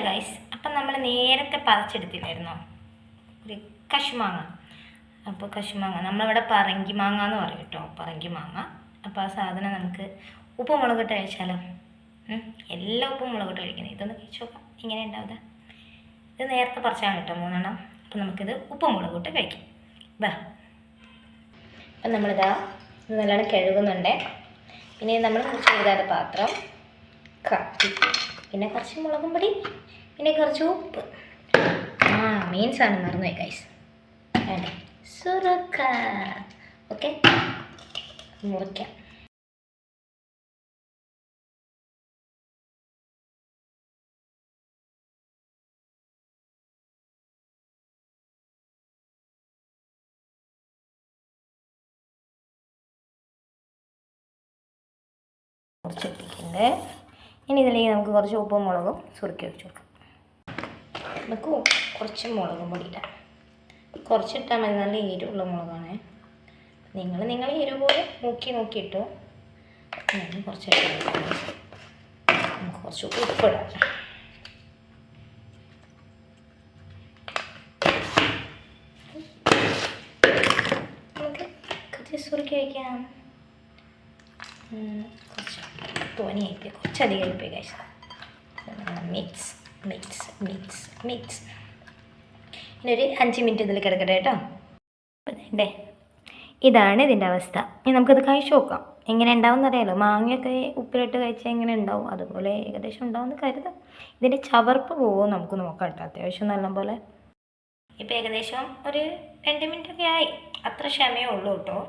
Guys, അപ്പം നമ്മൾ നേരത്തെ പറിച്ചെടുത്തില്ലായിരുന്നോ ഒരു കശുമാങ്ങ. അപ്പോൾ കശുമാങ്ങ നമ്മളിവിടെ പറങ്കി മാങ്ങ എന്ന് പറയും കേട്ടോ, പറങ്കി മാങ്ങ. അപ്പോൾ ആ സാധനം നമുക്ക് ഉപ്പ് മുളകിട്ട് കഴിച്ചാലോ? എല്ലാ ഉപ്പും മുളകിട്ട് കഴിക്കുന്നത്. ഇതൊന്ന് കഴിച്ച് നോക്കാം ഇങ്ങനെ ഉണ്ടാവുക. ഇത് നേരത്തെ പറിച്ചാണ് കേട്ടോ 3 അപ്പോൾ നമുക്കിത് ഉപ്പ് മുളകിട്ട് കഴിക്കാം. ബാ. അപ്പം നമ്മളിതാ ഇത് നല്ലോണം കഴുകുന്നുണ്ട്. പിന്നെ നമ്മൾ കുറച്ച് എഴുതാത്ത പാത്രം, കത്തി, പിന്നെ കുറച്ച് മുളകും പൊടി, പിന്നെ കുറച്ച് ഉപ്പ്. മീൻസാണ് മറന്നുപോയി ഗൈസ്. വേണ്ടേ സുറുക്ക. ഓക്കെ, മുറിക്കാം. കുറച്ചിട്ടിട്ടുണ്ട്. ഇനി ഇതിലേക്ക് നമുക്ക് കുറച്ച് ഉപ്പും മുളകും സുറുക്കി വെച്ച് കൊടുക്കാം. നമുക്ക് കുറച്ച് മുളകും പൊടി ഇടാം. കുറച്ചിട്ടാൽ മതി, നല്ല എരിവുള്ള മുളകാണ്. നിങ്ങൾ എരിവ് പോലെ നോക്കിയിട്ടു. കുറച്ച് നമുക്ക് കുറച്ച് ഉപ്പിടാം. നമുക്ക് കുറച്ച് സുറുക്കി വയ്ക്കാം. കുറച്ച് തോനെയായിപ്പോയി, കുറച്ചധികം ആയിപ്പോയി കഴിച്ച. Mix mix mix mix. ഇനി ഒരു 5 മിനിറ്റ് ഇതിൽ കിടക്കട്ടെ കേട്ടോ. അതെ, ഇതാണ് ഇതിൻ്റെ അവസ്ഥ. ഇനി നമുക്കത് കഴിച്ച് നോക്കാം എങ്ങനെ ഉണ്ടാവും അറിയാലോ. മാങ്ങയൊക്കെ ഉപ്പിലിട്ട് കഴിച്ചാൽ എങ്ങനെ ഉണ്ടാവും അതുപോലെ ഏകദേശം ഉണ്ടാവുമെന്ന് കരുതാം. ഇതിൻ്റെ ചവർപ്പ് പോകുമോ നമുക്ക് നോക്കാം കേട്ടോ. അത്യാവശ്യം നല്ലപോലെ ഇപ്പോൾ ഏകദേശം ഒരു 2 മിനിറ്റൊക്കെ ആയി. അത്ര ക്ഷമയേ ഉള്ളൂ കേട്ടോ.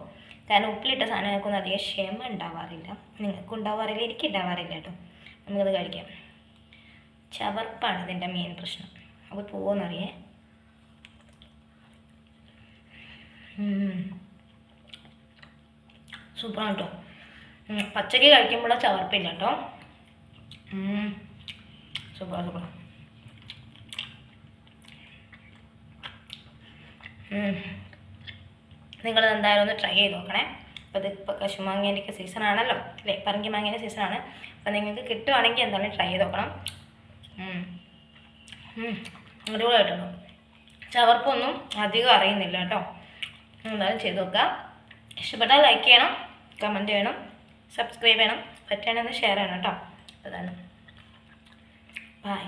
കാരണം ഉപ്പിലിട്ട സാധനങ്ങൾക്കൊന്നും അധികം ക്ഷമ ഉണ്ടാവാറില്ല. നിങ്ങൾക്കും ഉണ്ടാവാറില്ല, എനിക്ക് ഉണ്ടാവാറില്ല കേട്ടോ. നമുക്കത് കഴിക്കാം. ചവർപ്പാണ് ഇതിൻ്റെ മെയിൻ പ്രശ്നം. അത് പോകുമെന്നറിയേ. സൂപ്പറാണ് കേട്ടോ. പച്ചക്ക് കഴിക്കുമ്പോൾ ചവർപ്പില്ല കേട്ടോ. സൂപ്പർ. നിങ്ങളത് എന്തായാലും ഒന്ന് ട്രൈ ചെയ്ത് നോക്കണേ. അപ്പോൾ ഇതിപ്പോൾ കശുമാങ്ങേൻ്റെ സീസണാണല്ലോ അല്ലേ, പറങ്കി മാങ്ങേൻ്റെ സീസണാണ്. അപ്പോൾ നിങ്ങൾക്ക് കിട്ടുവാണെങ്കിൽ എന്തായാലും ട്രൈ ചെയ്ത് നോക്കണം. അടിപൊളിയായിട്ടുണ്ടോ. ചവർപ്പൊന്നും അധികം അറിയുന്നില്ല കേട്ടോ. എന്തായാലും ചെയ്ത് നോക്കുക. ഇഷ്ടപ്പെട്ടാൽ ലൈക്ക് ചെയ്യണം, കമൻറ്റ് ചെയ്യണം, സബ്സ്ക്രൈബ് ചെയ്യണം, പറ്റുകയാണെങ്കിൽ ഷെയർ ചെയ്യണം കേട്ടോ. അതാണ്. ബൈ.